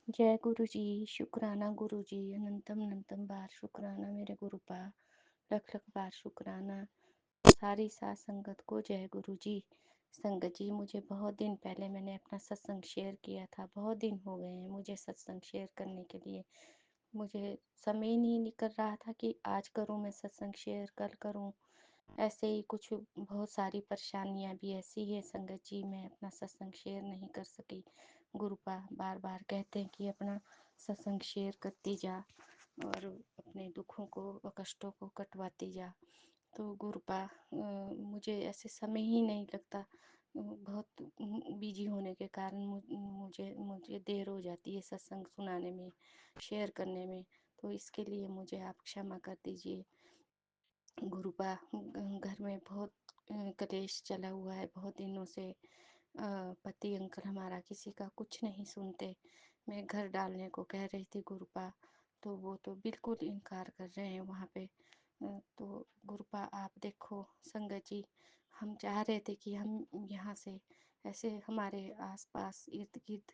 जय गुरु जी, शुक्राना गुरु जी, अनंतम अनंतम बार शुक्राना मेरे गुरुपा, लख लख बार शुक्राना। सारी साथ संगत को जय गुरु जी। संगत जी, मुझे बहुत दिन पहले मैंने अपना सत्संग शेयर किया था। बहुत दिन हो गए हैं मुझे सत्संग शेयर करने के लिए। मुझे समय ही नहीं निकल रहा था कि आज करूं मैं सत्संग शेयर, कल करूं। ऐसे ही कुछ बहुत सारी परेशानियां भी ऐसी है संगत जी, मैं अपना सत्संग शेयर नहीं कर सकी। गुरुपा बार बार कहते हैं कि अपना सत्संग शेयर करती जा और अपने दुखों को और कष्टों को कटवाती जा। तो गुरुपा मुझे ऐसे समय ही नहीं लगता। बहुत बिजी होने के कारण मुझे मुझे देर हो जाती है सत्संग सुनाने में, शेयर करने में। तो इसके लिए मुझे आप क्षमा कर दीजिए गुरुपा। घर में बहुत कलेश चला हुआ है बहुत दिनों से। पति अंकल हमारा किसी का कुछ नहीं सुनते। मैं घर डालने को कह रही थी गुरुपा, तो वो तो बिल्कुल इनकार कर रहे हैं वहाँ पे। तो गुरुपा आप देखो संगत जी, हम चाह रहे थे कि हम यहाँ से ऐसे, हमारे आसपास इर्द गिर्द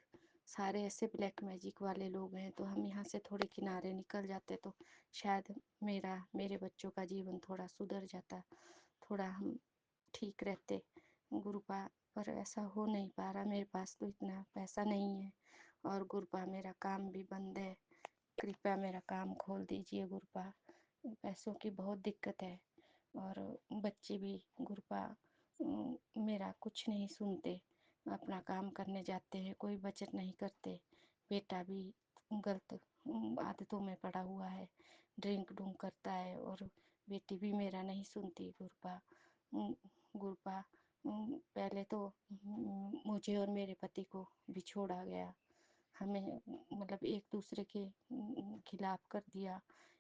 सारे ऐसे ब्लैक मैजिक वाले लोग हैं, तो हम यहाँ से थोड़े किनारे निकल जाते तो शायद मेरे बच्चों का जीवन थोड़ा सुधर जाता, थोड़ा हम ठीक रहते गुरुपा। पर ऐसा हो नहीं पा रहा, मेरे पास तो इतना पैसा नहीं है और गुरुपा मेरा काम भी बंद है। कृपया मेरा काम खोल दीजिए गुरुपा, पैसों की बहुत दिक्कत है। और बच्चे भी गुरुपा मेरा कुछ नहीं सुनते, अपना काम करने जाते हैं, कोई बचत नहीं करते। बेटा भी गलत आदतों में पड़ा हुआ है, ड्रिंक डुंक करता है। और बेटी भी मेरा नहीं सुनती गुरुपा। गुरुपा पहले तो मुझे और मेरे पति को बिछोड़ा गया, हमें मतलब एक दूसरे के खिलाफ कर दिया,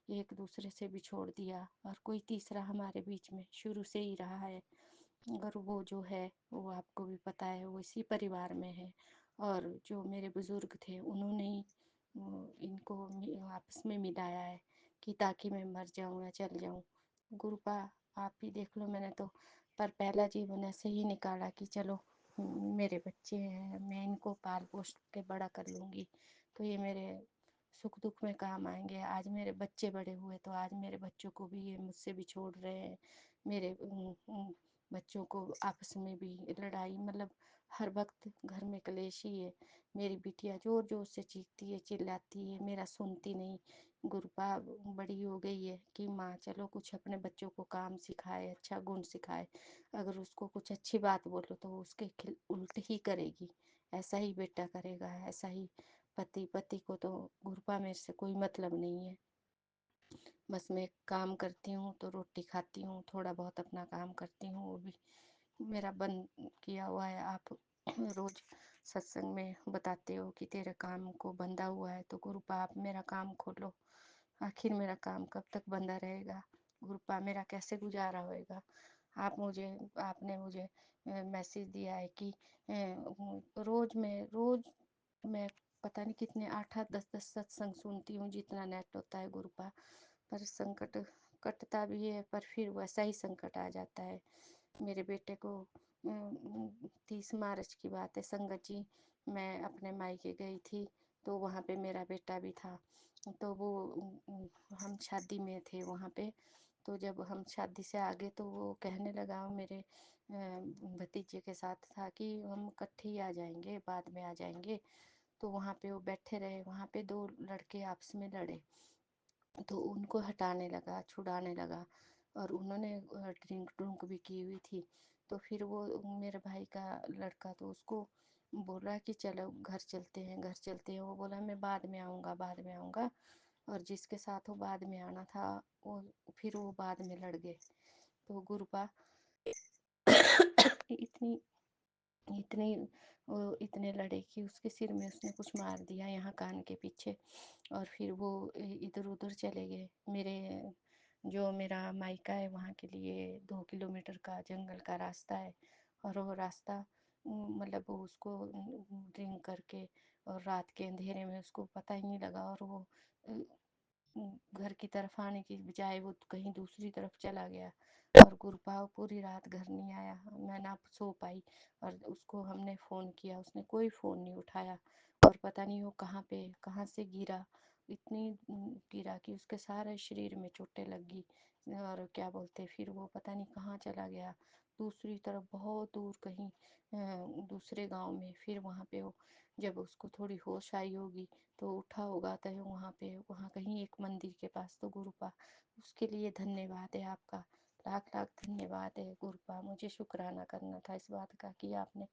एक दूसरे से बिछोड़ दिया। और कोई तीसरा हमारे बीच में शुरू से ही रहा है। और वो जो है वो आपको भी पता है, वो इसी परिवार में है। और जो मेरे बुजुर्ग थे उन्होंने ही इनको आपस में मिलाया है कि ताकि मैं मर जाऊं या चल जाऊं। गुरुपा आप ही देख लो, मैंने तो पर पहला जीवन ऐसे ही निकाला कि चलो मेरे बच्चे हैं, मैं इनको पाल पोस के बड़ा कर लूँगी, तो ये मेरे सुख दुख में काम आएंगे। आज मेरे बच्चे बड़े हुए तो आज मेरे बच्चों को भी ये मुझसे बिछोड़ रहे हैं। मेरे बच्चों को आपस में भी लड़ाई, मतलब हर वक्त घर में कलेश ही है। मेरी बिटिया जोर जोर से चीखती है, चिल्लाती है, मेरा सुनती नहीं। गुरुपा बड़ी हो गई है कि माँ चलो कुछ अपने बच्चों को काम सिखाए, अच्छा गुण सिखाए। अगर उसको कुछ अच्छी बात बोलो तो वो उसके उल्ट ही करेगी। ऐसा ही बेटा करेगा, ऐसा ही पति। पति को तो गुरुपा मेरे से कोई मतलब नहीं है। बस मैं काम करती हूँ तो रोटी खाती हूँ, थोड़ा बहुत अपना काम करती हूँ, वो भी मेरा बंद किया हुआ है। आप रोज सत्संग में बताते हो कि तेरे काम को बंधा हुआ है, तो गुरुपा आप मेरा काम खोलो। आखिर मेरा काम कब तक बंधा रहेगा गुरुपा, मेरा कैसे गुजारा होएगा। आपने मुझे मैसेज दिया है कि रोज मैं पता नहीं कितने 8-8 10-10 सत्संग सुनती हूँ, जितना नेट होता है गुरुपा। पर संकट कटता भी है, पर फिर वैसा ही संकट आ जाता है। मेरे बेटे को 30 मार्च की बात है संगत जी, मैं अपने मायके गई थी, तो वहाँ पे मेरा बेटा भी था। तो वो हम शादी में थे वहाँ पे। तो जब हम शादी से आगे तो वो कहने लगा, वो मेरे भतीजे के साथ था कि हम इकट्ठे ही आ जाएंगे, बाद में आ जाएंगे। तो वहाँ पे वो बैठे रहे, वहाँ पे दो लड़के आपस में लड़े, तो उनको हटाने लगा, छुड़ाने लगा। और उन्होंने ड्रिंक ड्रुंक भी की हुई थी। तो फिर वो मेरे भाई का लड़का तो उसको बोला कि चलो घर चलते हैं, घर चलते हैं। वो बोला मैं बाद में आऊँगा, बाद में आऊँगा। और जिसके साथ वो बाद में आना था, वो फिर वो बाद में लड़ गए। तो गुरुपा इतनी इतनी वो इतने लड़े कि उसके सिर में उसने कुछ मार दिया यहाँ कान के पीछे। और फिर वो इधर उधर चले गए। जो मेरा मायका है वहाँ के लिए 2 किलोमीटर का जंगल का रास्ता है। और वो रास्ता मतलब वो उसको ड्रिंक करके और रात के अंधेरे में उसको पता ही नहीं लगा, और वो घर की तरफ आने की बजाय वो कहीं दूसरी तरफ चला गया। और गुरपाव पूरी रात घर नहीं आया, मैं ना सो पाई। और उसको हमने फ़ोन किया, उसने कोई फ़ोन नहीं उठाया। और पता नहीं वो कहाँ से गिरा, इतनी गिरा कि उसके सारे शरीर में चोटें लग गई। और क्या बोलते, फिर वो पता नहीं कहाँ चला गया, दूसरी तरफ बहुत दूर कहीं दूसरे गांव में। फिर वहाँ पे वो, जब उसको थोड़ी होश आई होगी तो उठा होगा, तो वहाँ पे, वहाँ कहीं एक मंदिर के पास। तो गुरुपा उसके लिए धन्यवाद है आपका, लाख लाख धन्यवाद है गुरुपा। मुझे शुक्राना करना था इस बात का कि आपने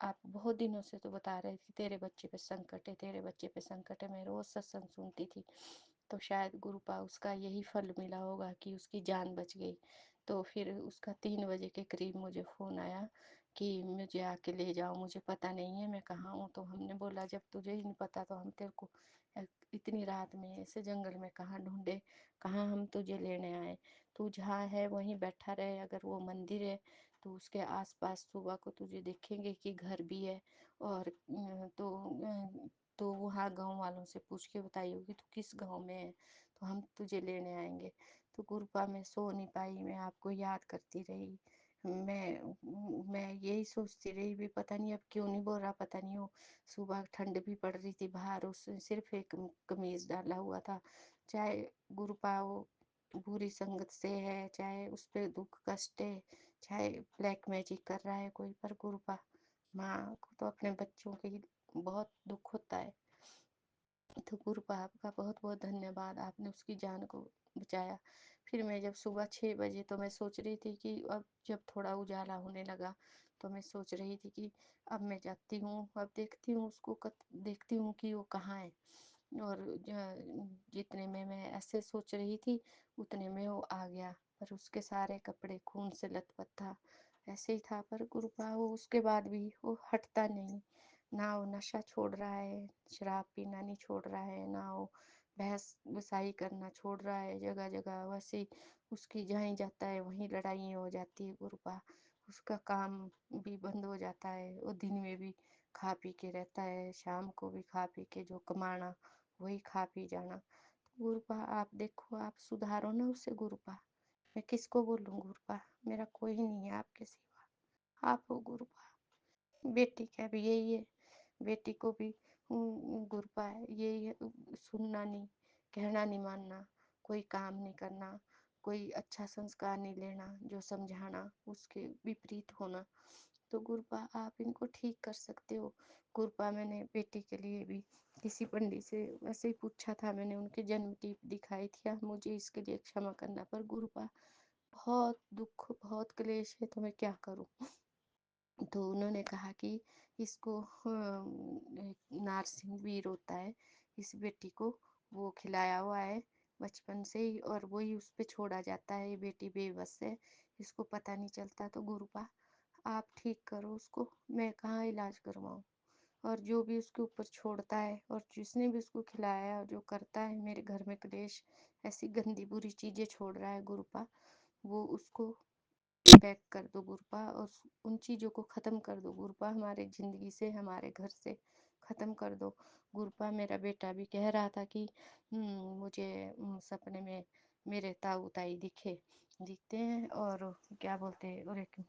आप बहुत दिनों से तो बता रहे थे तेरे बच्चे पे संकट है, तेरे बच्चे पे संकट है। मैं रोज सत्संग सुनती थी, तो शायद गुरुपा उसका यही फल मिला होगा कि उसकी जान बच गई। तो फिर उसका 3 बजे के करीब मुझे फ़ोन आया कि मुझे आके ले जाओ, मुझे पता नहीं है मैं कहाँ हूँ। तो हमने बोला जब तुझे ही नहीं पता तो हम तेरे को इतनी रात में ऐसे जंगल में कहाँ ढूंढे, कहाँ हम तुझे लेने आए। तू जहाँ है वहीं बैठा रहे, अगर वो मंदिर है तो उसके आसपास सुबह को तुझे देखेंगे कि घर भी है। और तो वहाँ गांव वालों से पूछ के बताइए कि तू किस गांव में है, तो हम तुझे लेने आएंगे। तो गुरपा मैं सो नहीं पाई, मैं आपको याद करती रही। मैं यही सोचती रही भी, पता नहीं अब क्यों नहीं बोल रहा, पता नहीं हो। सुबह ठंड भी पड़ रही थी बाहर, उसने सिर्फ एक कमीज डाला हुआ था। चाहे गुरपा वो बुरी संगत से है, चाहे उस पर दुख कष्ट है, चाहे ब्लैक मैजिक कर रहा है कोई, पर गुरुपा माँ को तो अपने बच्चों के बहुत दुख होता है। तो गुरुपा आपका बहुत बहुत धन्यवाद, आपने उसकी जान को बचाया। फिर मैं जब सुबह 6 बजे, तो मैं सोच रही थी कि अब जब थोड़ा उजाला होने लगा तो मैं सोच रही थी कि अब मैं जाती हूँ, अब देखती हूँ उसको, देखती हूँ कि वो कहाँ है। और जितने में मैं ऐसे सोच रही थी उतने में वो आ गया, पर उसके सारे कपड़े खून से लथपथ था, ऐसे ही था। पर गुरुपा वो उसके बाद भी वो हटता नहीं, ना वो नशा छोड़ रहा है, शराब पीना नहीं छोड़ रहा है, ना वो बहस बसाई करना छोड़ रहा है। जगह जगह वैसे ही उसकी जहीं जाता है वहीं लड़ाई हो जाती है गुरुपा। उसका काम भी बंद हो जाता है, वो दिन में भी खा पी के रहता है, शाम को भी खा पी के जो कमाना वही खा पी जाना। तो गुरुपा आप देखो, आप सुधारो ना उसे गुरुपा। मैं किसको बोलूं गुरुपा, मेरा कोई नहीं है आपके सिवा, आप हो गुरुपा। बेटी का भी यही है, बेटी को भी गुरुपा है यही है, सुनना नहीं, कहना नहीं मानना, कोई काम नहीं करना, कोई अच्छा संस्कार नहीं लेना, जो समझाना उसके विपरीत होना। तो गुरुपा आप इनको ठीक कर सकते हो गुरुपा। मैंने बेटी के लिए भी किसी पंडित से वैसे ही पूछा था, मैंने उनके जन्म टिप दिखाई थी, आप मुझे इसके लिए क्षमा करना। पर गुरुपा बहुत दुख, बहुत क्लेश है, तो मैं क्या करूं। तो उन्होंने कहा कि इसको नारसिंह वीर होता है, इस बेटी को वो खिलाया हुआ है बचपन से ही, और वही उस पे छोड़ा जाता है। ये बेटी बेबस है, इसको पता नहीं चलता। तो गुरुपा आप ठीक करो उसको, मैं कहाँ इलाज करवाऊँ। और जो भी उसके ऊपर छोड़ता है और जिसने भी उसको खिलाया और जो करता है मेरे घर में क्लेश, ऐसी गंदी बुरी चीजें छोड़ रहा है गुरुपा, वो उसको पैक कर दो गुरुपा, और उन चीज़ों को ख़त्म कर दो गुरुपा, हमारे ज़िंदगी से, हमारे घर से ख़त्म कर दो गुरुपा। मेरा बेटा भी कह रहा था कि मुझे सपने में मेरे ताऊ ताई दिखते हैं, और क्या बोलते हैं, और एक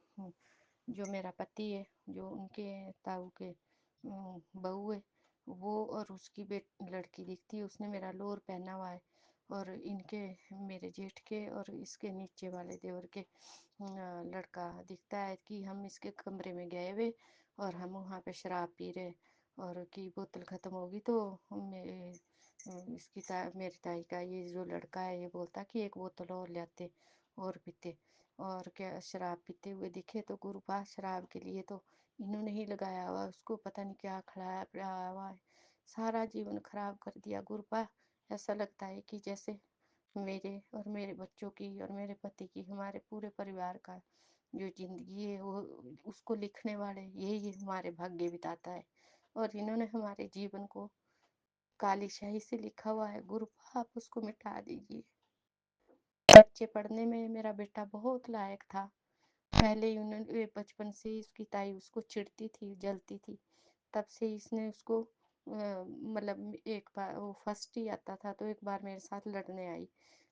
जो मेरा पति है, जो उनके ताऊ के बहू है, वो और उसकी लड़की दिखती है। उसने मेरा लोअर पहना हुआ है, और इनके, मेरे जेठ के और इसके नीचे वाले देवर के लड़का दिखता है कि हम इसके कमरे में गए हुए और हम वहाँ पे शराब पी रहे, और की बोतल ख़त्म होगी तो मेरे मेरी ताई का ये जो लड़का है ये बोलता कि एक बोतल और लाते और पीते, और क्या शराब पीते हुए दिखे। तो गुरुपा शराब के लिए तो इन्होंने ही लगाया हुआ, उसको पता नहीं क्या खिलाया पिलाया हुआ है, सारा जीवन खराब कर दिया गुरुपा। ऐसा लगता है कि जैसे मेरे और मेरे बच्चों की और मेरे पति की, हमारे पूरे परिवार का जो जिंदगी है वो उसको लिखने वाले यही हमारे भाग्य बिताता है, और इन्होंने हमारे जीवन को काली शाही से लिखा हुआ है गुरुपा, आप उसको मिटा दीजिए। बच्चे पढ़ने में मेरा बेटा बहुत लायक था, पहले ही उन्होंने बचपन से ही उसकी ताई उसको चिढ़ती थी, जलती थी, तब से इसने उसको मतलब एक बार वो फर्स्ट ही आता था, तो एक बार मेरे साथ लड़ने आई,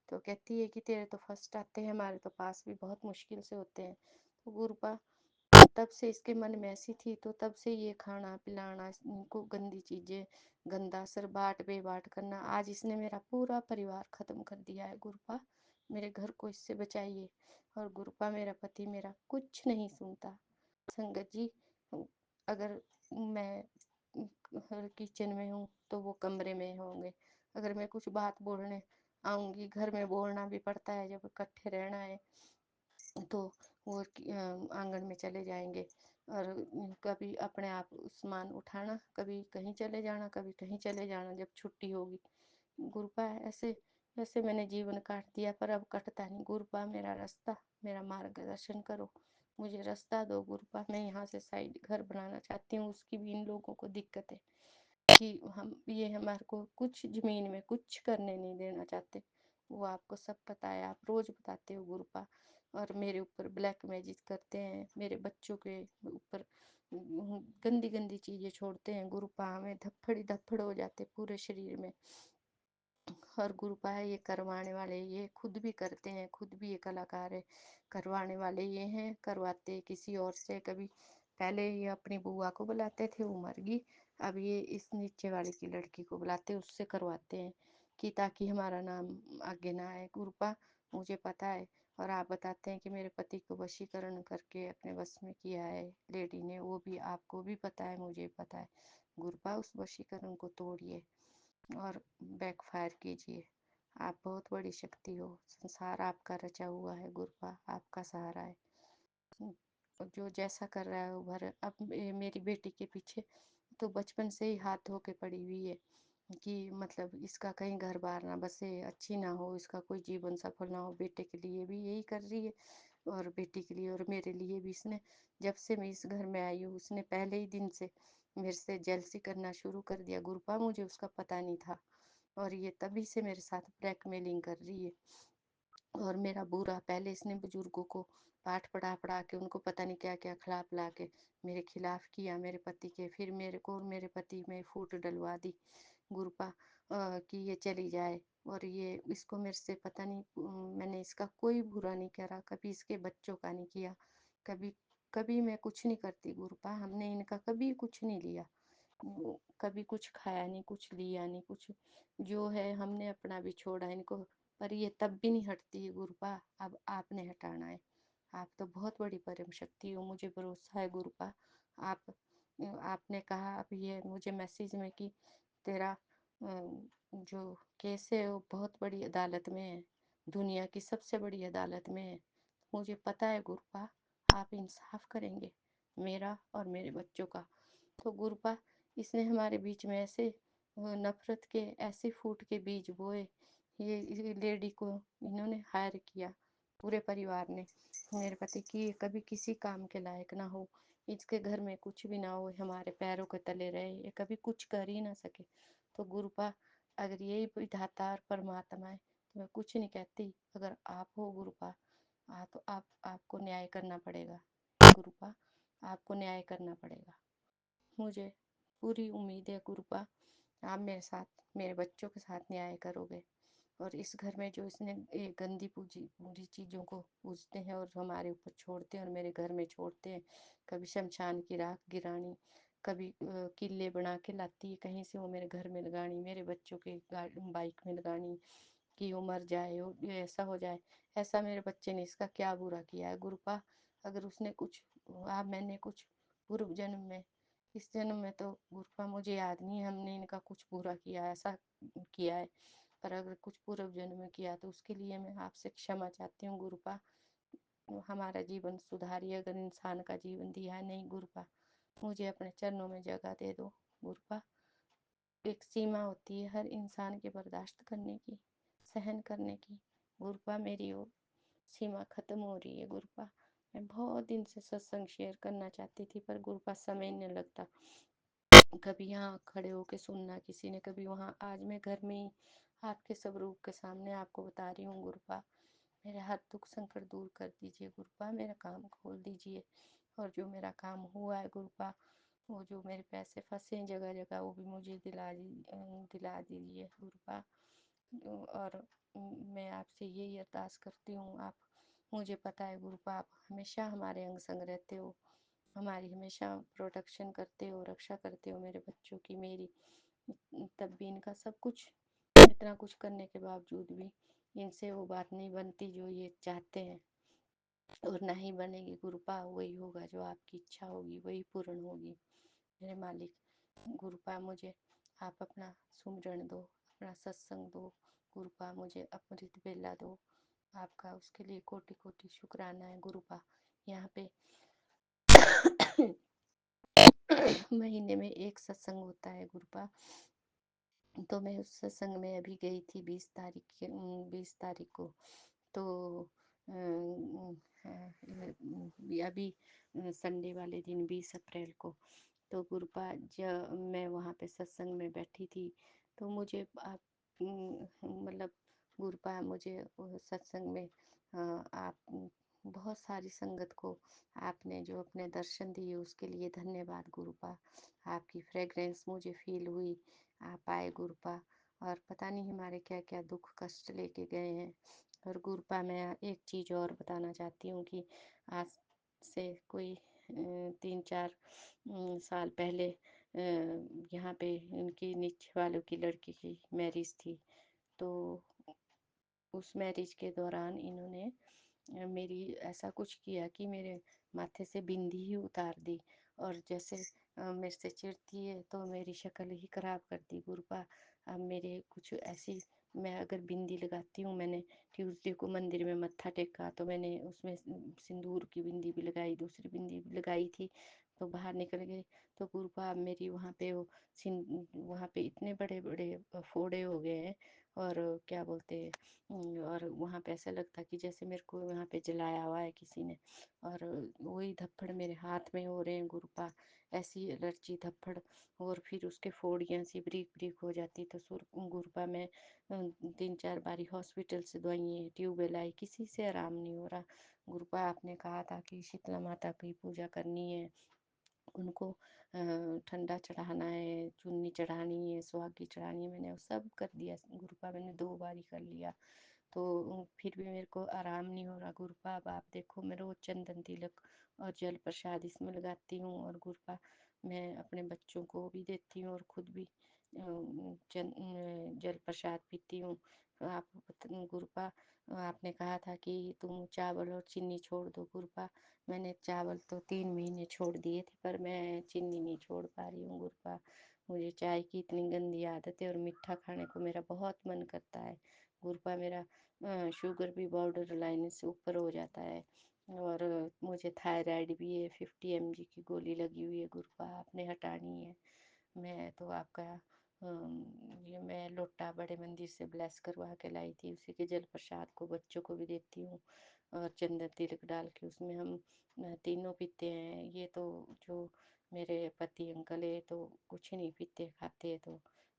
तो कहती है कि तेरे तो फर्स्ट आते हैं, हमारे तो पास भी बहुत मुश्किल से होते हैं। तो गुरुपा तब से इसके मन में ऐसी थी, तो तब से ये खाना पिलाना, इनको गंदी चीजें, गंदा असर, बाट बेबाट करना, आज इसने मेरा पूरा परिवार खत्म कर दिया है गुरुपा। मेरे घर को इससे बचाइए। और गुरुपा मेरा पति मेरा कुछ नहीं सुनता। संगत जी, अगर मैं किचन में हूँ तो वो कमरे में होंगे, अगर मैं कुछ बात बोलने आऊंगी, घर में बोलना भी पड़ता है, जब इकट्ठे रहना है तो वो आंगन में चले जाएंगे। और कभी अपने आप सामान उठाना, कभी कहीं चले जाना, कभी कहीं चले जाना जब छुट्टी होगी। गुरुपा ऐसे ऐसे मैंने जीवन काट दिया, पर अब कटता नहीं। गुरुपा मेरा रास्ता, मेरा मार्गदर्शन करो, मुझे रास्ता दो गुरुपा। मैं यहाँ से साइड घर बनाना चाहती हूँ, उसकी भी इन लोगों को दिक्कत है कि हम ये हमारे को कुछ जमीन में कुछ करने नहीं देना चाहते। वो आपको सब पता है, आप रोज बताते हो गुरुपा। और मेरे ऊपर ब्लैक मैजिक करते हैं, मेरे बच्चों के ऊपर गंदी गंदी चीजें छोड़ते हैं गुरुपा, हमें धप्पड़ी धप्पड़ हो जाते पूरे शरीर में। और गुरुपा है ये करवाने वाले, ये खुद भी करते हैं, खुद भी ये कलाकार है। करवाने वाले ये हैं, करवाते किसी और से। कभी पहले ये अपनी बुआ को बुलाते थे, वो मर गई। अब ये इस नीचे वाले की लड़की को बुलाते, उससे करवाते हैं कि ताकि हमारा नाम आगे ना आए। गुरुपा मुझे पता है। और आप बताते हैं कि मेरे पति को वशीकरण करके अपने बस में किया है लेडी ने, वो भी आपको भी पता है, मुझे पता है। गुरुपा उस वशीकरण को तोड़िए और बैकफायर कीजिए। आप बहुत बड़ी शक्ति हो, संसार आपका रचा हुआ है गुरुपा, आपका सहारा है। जो जैसा कर रहा है वो भर। अब मेरी बेटी के पीछे तो बचपन से ही हाथ धो के पड़ी हुई है कि मतलब इसका कहीं घर बार ना बसे, अच्छी ना हो, इसका कोई जीवन सफल ना हो। बेटे के लिए भी यही कर रही है, और बेटी के लिए और मेरे लिए भी। इसने जब से मैं इस घर में आई हूँ, उसने पहले ही दिन से मेरे से जेलसी करना शुरू कर दिया गुरुपा, मुझे उसका पता नहीं था। और ये तभी से मेरे साथ ब्लैकमेलिंग कर रही है। और मेरा बुरा, पहले इसने बुजुर्गों को पाठ पढ़ा पढ़ा के उनको पता नहीं क्या क्या खिला पिला के मेरे खिलाफ किया, मेरे पति के। फिर मेरे को और मेरे पति में फूट डलवा दी गुरुपा, कि ये चली जाए। और ये इसको मेरे से पता नहीं, मैंने इसका कोई बुरा नहीं करा, कभी इसके बच्चों का नहीं किया, कभी कभी मैं कुछ नहीं करती गुरुपा। हमने इनका कभी कुछ नहीं लिया, कभी कुछ खाया नहीं, कुछ लिया नहीं, कुछ जो है हमने अपना भी छोड़ा इनको। पर ये तब भी नहीं हटती है गुरुपा, अब आपने हटाना है। आप तो बहुत बड़ी परम शक्ति हो, मुझे भरोसा है गुरुपा। आप आपने कहा अब ये मुझे मैसेज में कि तेरा जो केस है वो बहुत बड़ी अदालत में है, दुनिया की सबसे बड़ी अदालत में है। मुझे पता है गुरुपा, आप इंसाफ करेंगे मेरा और मेरे बच्चों का। तो गुरुपा इसने हमारे बीच में ऐसे नफरत के ऐसे फूट के बीज बोए। ये लेडी को इन्होंने हायर किया, पूरे परिवार ने, मेरे पति की ये कभी किसी काम के लायक ना हो, इसके घर में कुछ भी ना हो, हमारे पैरों के तले रहे, ये कभी कुछ कर ही ना सके। तो गुरुपा अगर यही विधाता और परमात्मा है तो मैं कुछ नहीं कहती। अगर आप हो गुरुपा, तो आपको न्याय करना पड़ेगा गुरुपा, आपको न्याय करना पड़ेगा। मुझे पूरी उम्मीद है गुरुपा, आप मेरे साथ मेरे बच्चों के साथ न्याय करोगे। और इस घर में जो इसने ये गंदी पूजी बुरी चीज़ों को पूजते हैं और हमारे ऊपर छोड़ते हैं और मेरे घर में छोड़ते हैं, कभी शमशान की राख गिरानी, कभी किले बना के लाती है कहीं से, वो मेरे घर में लगानी, मेरे बच्चों के बाइक में लगानी कि वो मर जाए, वो ऐसा हो जाए। ऐसा मेरे बच्चे ने इसका क्या बुरा किया है गुरुपा? अगर उसने कुछ मैंने कुछ पूर्व जन्म में, इस जन्म में तो गुरुपा मुझे याद नहीं है हमने इनका कुछ बुरा किया, ऐसा किया है। पर अगर कुछ पूर्व जन्म में किया तो उसके लिए मैं आपसे क्षमा चाहती हूँ गुरुपा। हमारा जीवन सुधारिए, अगर इंसान का जीवन दिया है नहीं गुरुपा, मुझे अपने चरणों में जगह दे दो गुरुपा। एक सीमा होती है हर इंसान के बर्दाश्त करने की, सहन करने की। गुरुपा मेरी वो सीमा खत्म हो रही है गुरुपा। मैं बहुत दिन से सत्संग शेयर करना चाहती थी, पर गुरुपा समय नहीं लगता। कभी यहाँ खड़े होके सुनना किसी ने, कभी वहाँ। आज मैं घर में ही आपके सब रूप के सामने आपको बता रही हूँ गुरुपा। मेरे हर दुख संकट दूर कर दीजिए गुरुपा, मेरा काम खोल दीजिए। और जो मेरा काम हुआ है गुरुपा, वो जो मेरे पैसे फंसे हैं जगह जगह, वो भी मुझे दिला दीजिए गुरुपा। और मैं आपसे यही अरदास करती हूँ, आप, मुझे पता है गुरुपा आप हमेशा हमारे अंग संग रहते हो, ہماری ہمیشہ پروٹیکشن کرتے ہو، رکشا کرتے ہو میرے بچوں کی، میری، تب بھی ان کا سب کچھ، اتنا کچھ کرنے کے باوجود بھی ان سے وہ بات نہیں بنتی جو یہ چاہتے ہیں، اور نہ ہی بنے گی گروپا۔ وہی ہوگا جو آپ کی اچھا ہوگی، وہی پورن ہوگی میرے مالک گروپا۔ مجھے آپ اپنا سمرن دو، اپنا ستسنگ دو گروپا، مجھے امرت بیلا دو آپ کا، اس کے لیے کوٹی کوٹی شکرانہ ہے گروپا۔ یہاں پہ مہینے میں ایک ستسنگ ہوتا ہے گروپا، تو میں اس ستسنگ میں ابھی گئی تھی 20 تاریخ کو، تو ابھی سنڈے والے دن 20 اپریل کو، تو گروپا جب میں وہاں پہ ستسنگ میں بیٹھی تھی تو مجھے آپ مطلب گروپا مجھے ستسنگ میں آپ بہت ساری سنگت کو آپ نے جو اپنے درشن دیے اس کے لیے دھنیہ واد گروپا۔ آپ کی فریگرینس مجھے فیل ہوئی، آپ آئے گروپا، اور پتہ نہیں ہمارے کیا کیا دکھ کشٹ لے کے گئے ہیں۔ اور گروپا میں ایک چیز اور بتانا چاہتی ہوں کہ آج سے کوئی 3-4 سال پہلے یہاں پہ ان کی نیچے والوں کی لڑکی کی میرج تھی، تو اس میرج کے دوران انہوں نے میری ایسا کچھ کیا کہ میرے ماتھے سے بندی ہی اتار دی، اور جیسے میرے سے چڑھتی ہے تو میری شکل ہی خراب کر دی گروپا۔ اب میرے کچھ ایسی، میں اگر بندی لگاتی ہوں، میں نے ٹیوزڈے کو مندر میں متھا ٹیکا تو میں نے اس میں سندور کی بندی بھی لگائی، دوسری بندی بھی لگائی تھی، تو باہر نکل گئی تو گروپا میری وہاں پہ وہاں پہ اتنے بڑے بڑے پھوڑے ہو گئے ہیں، اور کیا بولتے اور وہاں پہ ایسا لگتا کہ جیسے میرے کو وہاں پہ جلایا ہوا ہے کسی نے، اور وہی دھپڑ میرے ہاتھ میں ہو رہے ہیں گروپا، ایسی الرجی دھپڑ، اور پھر اس کے پھوڑیاں سی بریک بریک ہو جاتی، تو گروپا میں 3-4 باری ہاسپٹل سے دوائیں ٹیوب لائی، کسی سے آرام نہیں ہو رہا گروپا۔ آپ نے کہا تھا کہ شیتلا ماتا کی پوجا کرنی ہے، ان کو ٹھنڈا چڑھانا ہے، چنی چڑھانی ہے، سواگی چڑھانی ہے، میں نے وہ سب کر دیا گروپا، میں نے 2 باری کر لیا، تو پھر بھی میرے کو آرام نہیں ہو رہا گروپا۔ اب آپ دیکھو میں روز چندن تلک اور جل پرساد اس میں لگاتی ہوں، اور گروپا میں اپنے بچوں کو بھی دیتی ہوں اور خود بھی جل پرساد پیتی ہوں۔ آپ گروپا آپ نے کہا تھا کہ تم چاول اور چینی چھوڑ دو گروپا، میں نے چاول تو 3 مہینے چھوڑ دیے تھے، پر میں چینی نہیں چھوڑ پا رہی ہوں گروپا۔ مجھے چائے کی اتنی گندی عادت ہے، اور میٹھا کھانے کو میرا بہت من کرتا ہے گروپا۔ میرا شوگر بھی بارڈر لائن سے اوپر ہو جاتا ہے، اور مجھے تھائرائڈ بھی ہے، 50 mg کی گولی لگی ہوئی ہے گروپا، آپ نے ہٹانی ہے۔ میں تو آپ کا یہ میں لوٹا بڑے مندر سے بلیس کروا کے لائی تھی، اسی کے جل پرساد کو بچوں کو بھی دیتی ہوں، اور چندن تلک ڈال کے اس میں ہم تینوں پیتے ہیں۔ یہ تو جو میرے پتی انکل ہے تو کچھ نہیں پیتے کھاتے، تو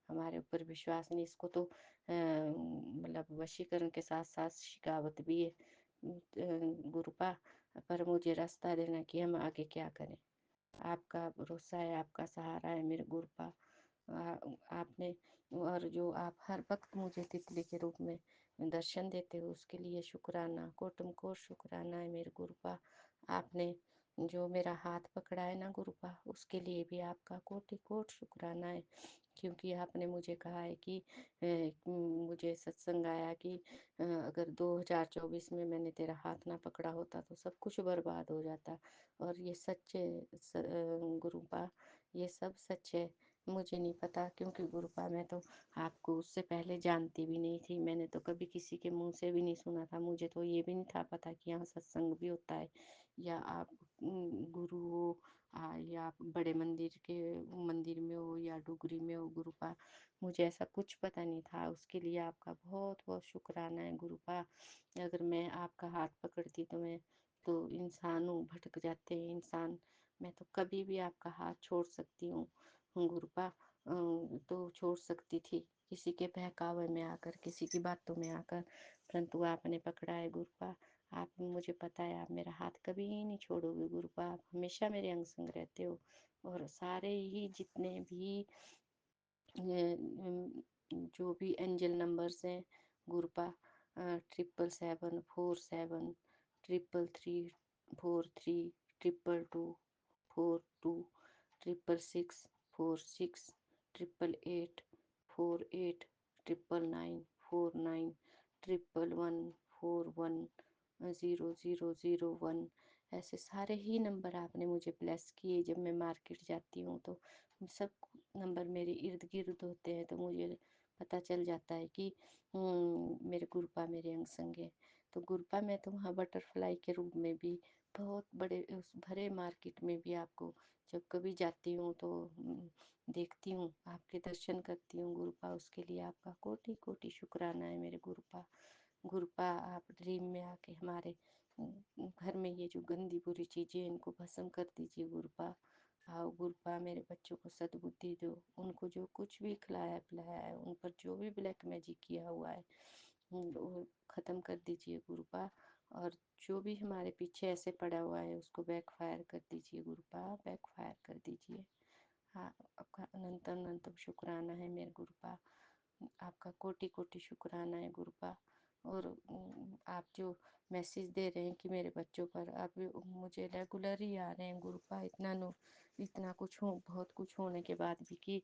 ہمارے اوپر وشواس نہیں، اس کو تو مطلب وشیکرن کے ساتھ ساتھ شکاوت بھی ہے گروپا، پر مجھے راستہ دینا کہ ہم آگے کیا کریں۔ آپ کا بھروسہ ہے، آپ کا سہارا ہے میرے گروپا، آپ نے، اور جو آپ ہر وقت مجھے تتلی کے روپ میں درشن دیتے ہو اس کے لیے شکرانہ، کوٹم کو شکرانہ ہے میرے گروپا۔ آپ نے جو میرا ہاتھ پکڑا ہے نا گروپا، اس کے لیے بھی آپ کا کوٹی کوٹ شکرانہ ہے، کیونکہ آپ نے مجھے کہا ہے کہ مجھے ستسنگ آیا کہ اگر 2024 میں نے تیرا ہاتھ نہ پکڑا ہوتا تو سب کچھ برباد ہو جاتا، اور یہ سچ ہے گروپا، یہ سب سچ ہے۔ مجھے نہیں پتا، کیونکہ گروپا میں تو آپ کو اس سے پہلے جانتی بھی نہیں تھی، میں نے تو کبھی کسی کے منہ سے بھی نہیں سنا تھا، مجھے تو یہ بھی نہیں تھا پتا کہ یہاں ستسنگ بھی ہوتا ہے، یا آپ گرو ہو، یا آپ بڑے مندر میں ہو، یا ڈوگری میں ہو گروپا، مجھے ایسا کچھ پتہ نہیں تھا۔ اس کے لیے آپ کا بہت بہت شکرانہ ہے گروپا۔ اگر میں آپ کا ہاتھ پکڑتی تو انسان بھٹک جاتے ہیں انسان، میں تو کبھی بھی آپ کا ہاتھ چھوڑ سکتی ہوں گروپا، تو چھوڑ سکتی تھی کسی کے بہکاوے میں آ کر، کسی کی باتوں میں آ کر، پرنتو آپ نے پکڑا ہے گروپا۔ آپ مجھے پتا ہے آپ میرا ہاتھ کبھی ہی نہیں چھوڑو گے گروپا، آپ ہمیشہ میرے انگ سنگ رہتے ہو، اور سارے ہی جتنے بھی جو بھی اینجل نمبرز ہیں گروپا، 77747 33343 222 42 88846 488 1111 ऐसे सारे ही नंबर आपने मुझे ब्लेस किए। जब मैं मार्केट जाती हूँ तो सब नंबर मेरे इर्द गिर्द होते हैं, तो मुझे पता चल जाता है कि मेरे गुरुपा मेरे अंग संग है। तो गुरुपा मैं तो वहाँ बटरफ्लाई के रूप में भी बहुत बड़े उस भरे मार्केट में भी आपको जब कभी जाती हूँ तो देखती हूँ, आपके दर्शन करती हूँ गुरुपा। उसके लिए आपका कोटि कोटि शुक्राना है मेरे गुरुपा। गुरुपा आप ड्रीम में आके हमारे घर में ये जो गंदी बुरी चीजें इनको भस्म कर दीजिए गुरुपा। आओ गुरुपा, मेरे बच्चों को सद्बुद्धि दो, उनको जो कुछ भी खिलाया पिलाया है, उन पर जो भी ब्लैक मैजिक किया हुआ है वो खत्म कर दीजिए गुरुपा। और जो भी हमारे पीछे ऐसे पड़ा हुआ है उसको बैक फायर कर दीजिए गुरुपा, बैक फायर कर दीजिए। हाँ, आपका अनंतम अनंतम शुक्राना है मेरे गुरुपा। आपका कोटि कोटि शुक्राना है गुरुपा। और आप जो मैसेज दे रहे हैं कि मेरे बच्चों पर आप मुझे रेगुलर ही आ रहे हैं गुरुपा। इतना कुछ हो, बहुत कुछ होने के बाद भी कि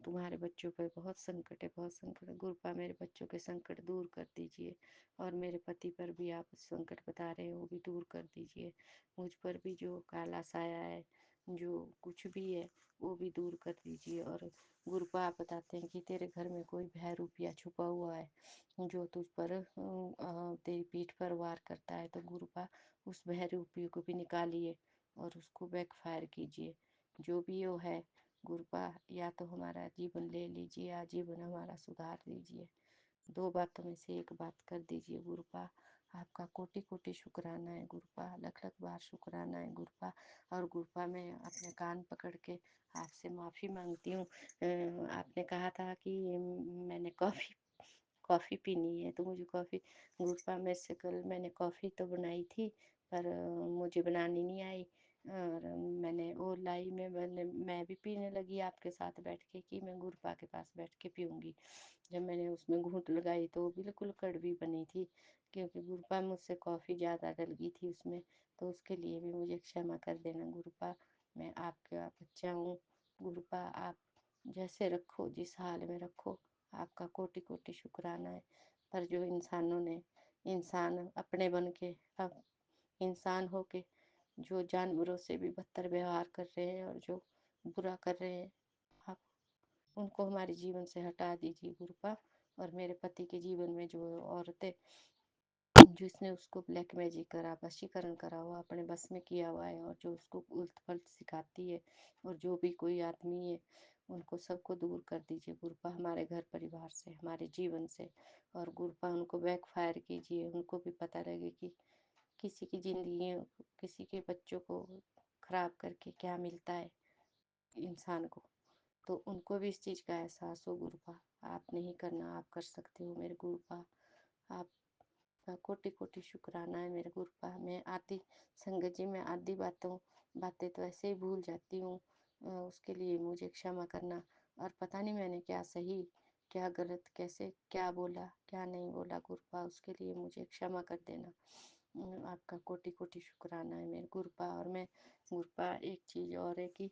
तुम्हारे बच्चों पर बहुत संकट है, बहुत संकट है गुरुपा। मेरे बच्चों के संकट दूर कर दीजिए। और मेरे पति पर भी आप संकट बता रहे हैं वो भी दूर कर दीजिए। मुझ पर भी जो काला साया है, जो कुछ भी है वो भी दूर कर दीजिए। और गुरुपा आप बताते हैं कि तेरे घर में कोई भैरूपिया छुपा हुआ है जो तुझ पर तेरी पीठ पर वार करता है। तो गुरुपा उस भैरूपी को भी निकालिए और उसको बैकफायर कीजिए। जो भी वो है गुरुपा, या तो हमारा जीवन ले लीजिए या जीवन हमारा सुधार दीजिए। दो बातों में से एक बात कर दीजिए गुरुपा। आपका कोटि कोटि शुक्राना है गुरुपा, लख लख बार शुक्राना है गुरुपा। और गुरुपा मैं अपने कान पकड़ के आपसे माफ़ी मांगती हूँ। आपने कहा था कि मैंने कॉफ़ी कॉफ़ी पीनी है तो मुझे कॉफ़ी गुरुपा में से कल मैंने कॉफ़ी तो बनाई थी, पर मुझे बनानी नहीं आई। और मैंने वो लाई में मैं भी पीने लगी आपके साथ बैठ के कि मैं गुरुपा के पास बैठ के पीऊँगी। जब मैंने उसमें घूंट लगाई तो वो बिल्कुल कड़वी बनी थी, क्योंकि गुरुपा मुझसे कॉफ़ी ज़्यादा डल गई थी उसमें। तो उसके लिए भी मुझे क्षमा कर देना गुरुपा। मैं आपका बच्चा हूँ गुरुपा। आप जैसे रखो, जिस हाल में रखो, आपका कोटि कोटि शुक्राना है। पर जो इंसानों ने इंसान अपने बन के अब इंसान होके जो जानवरों से भी बदतर व्यवहार कर रहे हैं और जो बुरा कर रहे हैं, आप उनको हमारे जीवन से हटा दीजिए गुरुपा। और मेरे पति के जीवन में जो औरतें जिसने उसको ब्लैक मैजिक करा, वशीकरण करा हुआ, अपने बस में किया हुआ है, और जो उसको उल्ट पलट सिखाती है, और जो भी कोई आदमी है उनको सबको दूर कर दीजिए गुरुपा, हमारे घर परिवार से, हमारे जीवन से। और गुरुपा उनको बैक फायर कीजिए, उनको भी पता लगे कि किसी की जिंदगी, किसी के बच्चों को खराब करके क्या मिलता है इंसान को। तो उनको भी इस चीज़ का एहसास हो गुरुपा। आप नहीं करना, आप कर सकते हो मेरे गुरुपा। आपका कोटि कोटि शुक्राना है मेरे गुरुपा। मैं आती संगत जी, मैं आधी बातें तो ऐसे ही भूल जाती हूँ। उसके लिए मुझे क्षमा करना। और पता नहीं मैंने क्या सही क्या गलत, कैसे क्या बोला क्या नहीं बोला गुरुपा, उसके लिए मुझे क्षमा कर देना। आपका कोटि कोटि शुक्राना है मेरे गुरुपा। और मैं गुरुपा एक चीज़ और है कि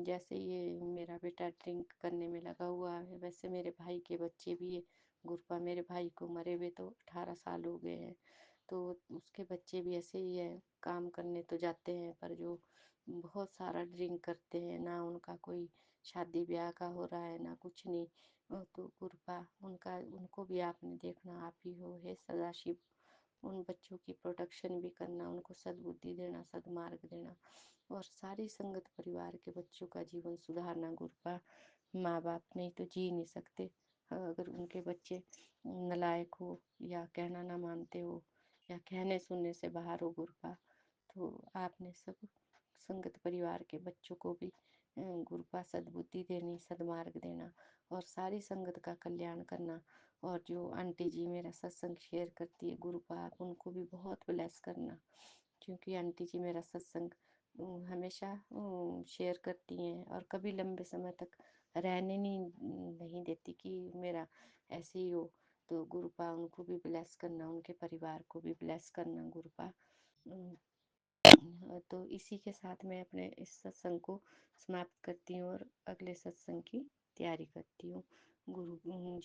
जैसे ये मेरा बेटा ड्रिंक करने में लगा हुआ है, वैसे मेरे भाई के बच्चे भी है गुरुपा। मेरे भाई को मरे हुए तो 18 साल हो गए हैं, तो उसके बच्चे भी ऐसे ही है, काम करने तो जाते हैं पर जो बहुत सारा ड्रिंक करते हैं ना, उनका कोई शादी ब्याह का हो रहा है ना कुछ नहीं। तो गुरुपा उनका उनको भी आपने देखना, आप ही हो हे सदाशिव। उन बच्चों की प्रोटेक्शन भी करना, उनको सद्बुद्धि देना, सदमार्ग देना, और सारी संगत परिवार के बच्चों का जीवन सुधारना गुरुपा। माँ बाप नहीं तो जी नहीं सकते अगर उनके बच्चे नालायक हो या कहना ना मानते हो या कहने सुनने से बाहर हो गुरुपा। तो आपने सब संगत परिवार के बच्चों को भी गुरुपा सद्बुद्धि देनी, सदमार्ग देना, और सारी संगत का कल्याण करना। और जो आंटी जी मेरा सत्संग शेयर करती है गुरुपा, आप उनको भी बहुत ब्लेस करना, क्योंकि आंटी जी मेरा सत्संग हमेशा शेयर करती हैं और कभी लंबे समय तक रहने नहीं देती कि मेरा ऐसे ही हो। तो गुरुपा उनको भी ब्लेस करना, उनके परिवार को भी ब्लेस करना गुरुपा। تو اسی کے ساتھ میں اپنے اس ستسنگ کو سماپت کرتی ہوں اور اگلے ستسنگ کی تیاری کرتی ہوں گرو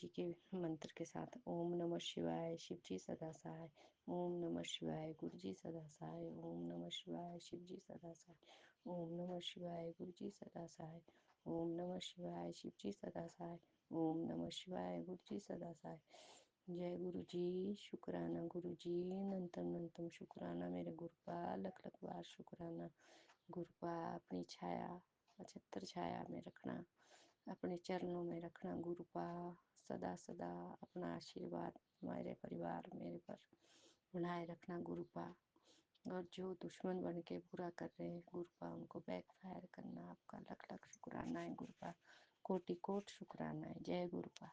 جی کے منتر کے ساتھ. اوم نمः شیوائے شیو جی سدا سہائے. اوم نمः شیوائے گرو جی سدا سہائے. اوم نمः شیوائے شیو جی سدا سہائے. اوم نمः شیوائے گرو جی سدا سہائے. اوم نمः شیوائے شیو جی سدا سہائے. اوم نمः شیوائے گرو جی سدا سہائے. جے گرو جی. شکرانہ گرو جی. ننتم ننتم شکرانہ میرے گروپا. لکھ لکھ بار شکرانہ گروپا. اپنی چھایا 75 چھایا میں رکھنا, اپنے چرنوں میں رکھنا گروپا. سدا سدا اپنا آشیرواد ہمارے پریوار میرے پر بنائے رکھنا گروپا. اور جو دشمن بن کے برا کر رہے ہیں گروپا, ان کو بیک فائر کرنا. آپ کا لکھ لکھ شکرانہ ہے گروپا. کوٹی کوٹ شکرانہ ہے. جے گروپا.